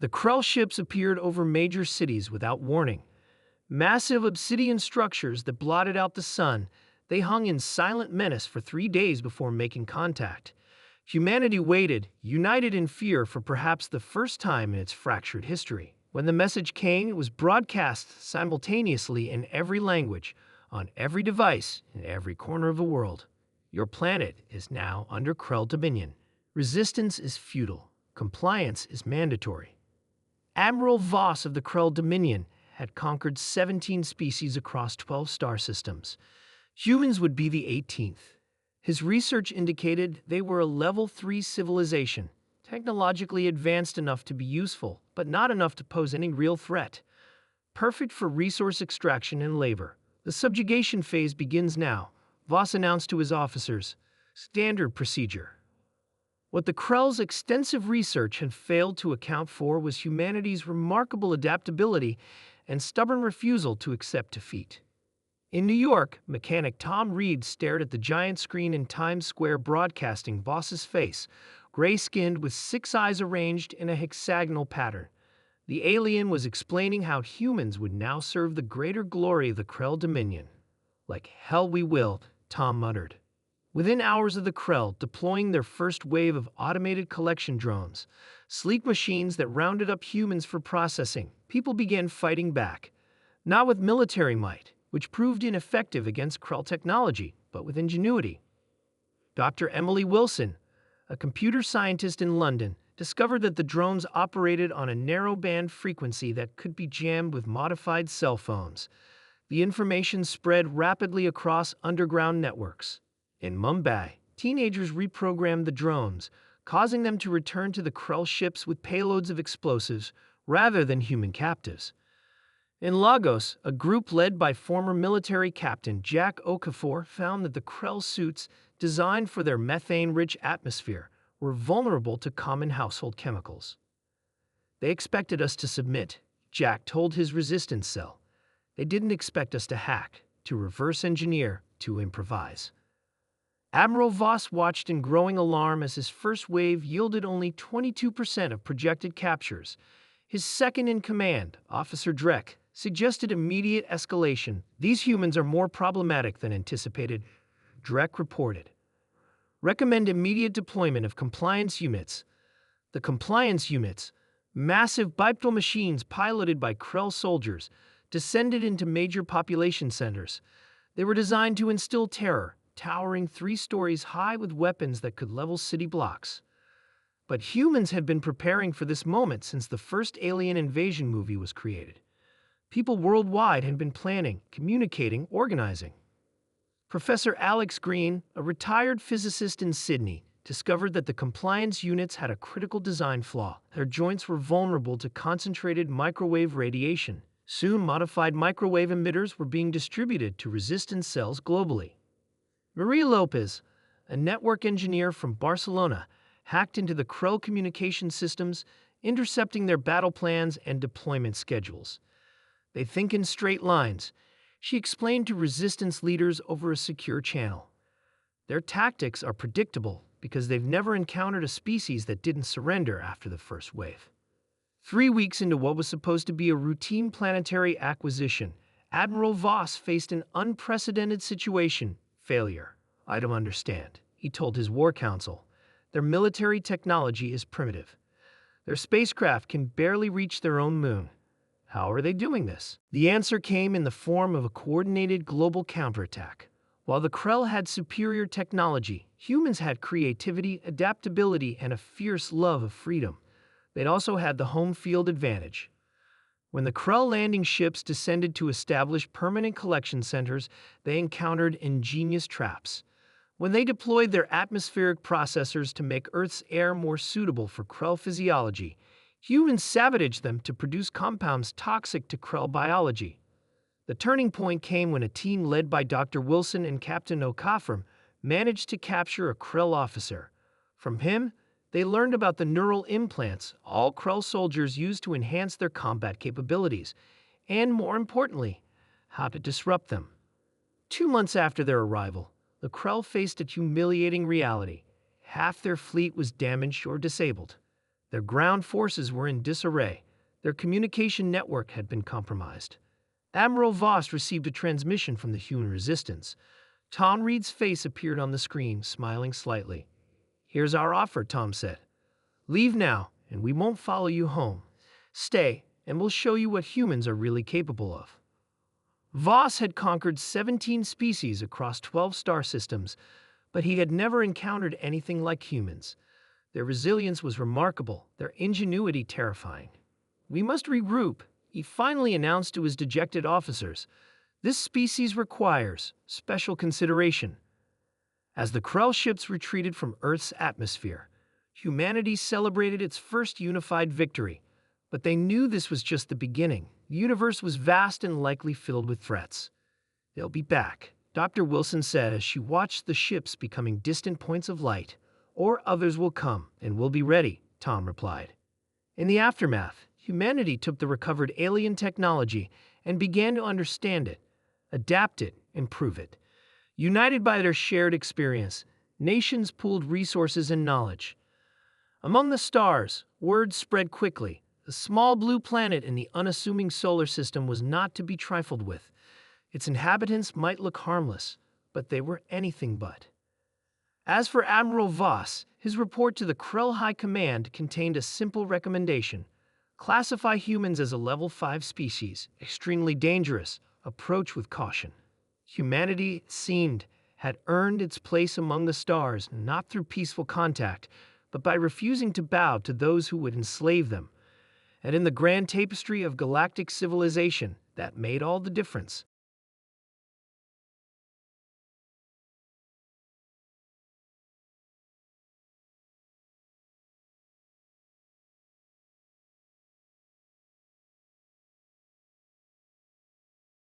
The Krell ships appeared over major cities without warning. Massive obsidian structures that blotted out the sun, they hung in silent menace for 3 days before making contact. Humanity waited, united in fear for perhaps the first time in its fractured history. When the message came, it was broadcast simultaneously in every language, on every device, in every corner of the world. Your planet is now under Krell dominion. Resistance is futile. Compliance is mandatory. Admiral Voss of the Krell Dominion had conquered 17 species across 12 star systems. Humans would be the 18th. His research indicated they were a level 3 civilization, technologically advanced enough to be useful, but not enough to pose any real threat. Perfect for resource extraction and labor. The subjugation phase begins now, Voss announced to his officers. Standard procedure. What the Krell's extensive research had failed to account for was humanity's remarkable adaptability and stubborn refusal to accept defeat. In New York, mechanic Tom Reed stared at the giant screen in Times Square broadcasting Voss's face, gray-skinned with 6 eyes arranged in a hexagonal pattern. The alien was explaining how humans would now serve the greater glory of the Krell Dominion. Like hell we will, Tom muttered. Within hours of the Krell deploying their first wave of automated collection drones, sleek machines that rounded up humans for processing, people began fighting back. Not with military might, which proved ineffective against Krell technology, but with ingenuity. Dr. Emily Wilson, a computer scientist in London, discovered that the drones operated on a narrow-band frequency that could be jammed with modified cell phones. The information spread rapidly across underground networks. In Mumbai, teenagers reprogrammed the drones, causing them to return to the Krell ships with payloads of explosives rather than human captives. In Lagos, a group led by former military captain Jack Okafor found that the Krell suits, designed for their methane-rich atmosphere, were vulnerable to common household chemicals. They expected us to submit, Jack told his resistance cell. They didn't expect us to hack, to reverse engineer, to improvise. Admiral Voss watched in growing alarm as his first wave yielded only 22% of projected captures. His second-in-command, Officer Drek, suggested immediate escalation. These humans are more problematic than anticipated, Drek reported. Recommend immediate deployment of compliance units. The compliance units, massive bipedal machines piloted by Krell soldiers, descended into major population centers. They were designed to instill terror, towering 3 stories high with weapons that could level city blocks. But humans had been preparing for this moment since the first alien invasion movie was created. People worldwide had been planning, communicating, organizing. Professor Alex Green, a retired physicist in Sydney, discovered that the compliance units had a critical design flaw. Their joints were vulnerable to concentrated microwave radiation. Soon, modified microwave emitters were being distributed to resistance cells globally. Maria Lopez, a network engineer from Barcelona, hacked into the Krell communication systems, intercepting their battle plans and deployment schedules. They think in straight lines, she explained to resistance leaders over a secure channel. Their tactics are predictable because they've never encountered a species that didn't surrender after the first wave. 3 weeks into what was supposed to be a routine planetary acquisition, Admiral Voss faced an unprecedented situation. Failure. I don't understand, he told his war council. Their military technology is primitive. Their spacecraft can barely reach their own moon. How are they doing this? The answer came in the form of a coordinated global counterattack. While the Krell had superior technology, humans had creativity, adaptability, and a fierce love of freedom. They'd also had the home field advantage. When the Krell landing ships descended to establish permanent collection centers, they encountered ingenious traps. When they deployed their atmospheric processors to make Earth's air more suitable for Krell physiology, humans sabotaged them to produce compounds toxic to Krell biology. The turning point came when a team led by Dr. Wilson and Captain Okafor managed to capture a Krell officer. From him, they learned about the neural implants all Krell soldiers use to enhance their combat capabilities, and more importantly, how to disrupt them. 2 months after their arrival, the Krell faced a humiliating reality. Half their fleet was damaged or disabled. Their ground forces were in disarray. Their communication network had been compromised. Admiral Voss received a transmission from the human resistance. Tom Reed's face appeared on the screen, smiling slightly. "Here's our offer," Tom said. "Leave now, and we won't follow you home. Stay, and we'll show you what humans are really capable of." Voss had conquered 17 species across 12 star systems, but he had never encountered anything like humans. Their resilience was remarkable, their ingenuity terrifying. "We must regroup," he finally announced to his dejected officers. "This species requires special consideration." As the Krell ships retreated from Earth's atmosphere, humanity celebrated its first unified victory. But they knew this was just the beginning. The universe was vast and likely filled with threats. "They'll be back," Dr. Wilson said as she watched the ships becoming distant points of light. "Or others will come, and we'll be ready," Tom replied. In the aftermath, humanity took the recovered alien technology and began to understand it, adapt it, improve it. United by their shared experience, nations pooled resources and knowledge. Among the stars, word spread quickly. The small blue planet in the unassuming solar system was not to be trifled with. Its inhabitants might look harmless, but they were anything but. As for Admiral Voss, his report to the Krell High Command contained a simple recommendation: classify humans as a level 5 species, extremely dangerous, approach with caution. Humanity, it seemed, had earned its place among the stars not through peaceful contact, but by refusing to bow to those who would enslave them. And in the grand tapestry of galactic civilization, that made all the difference.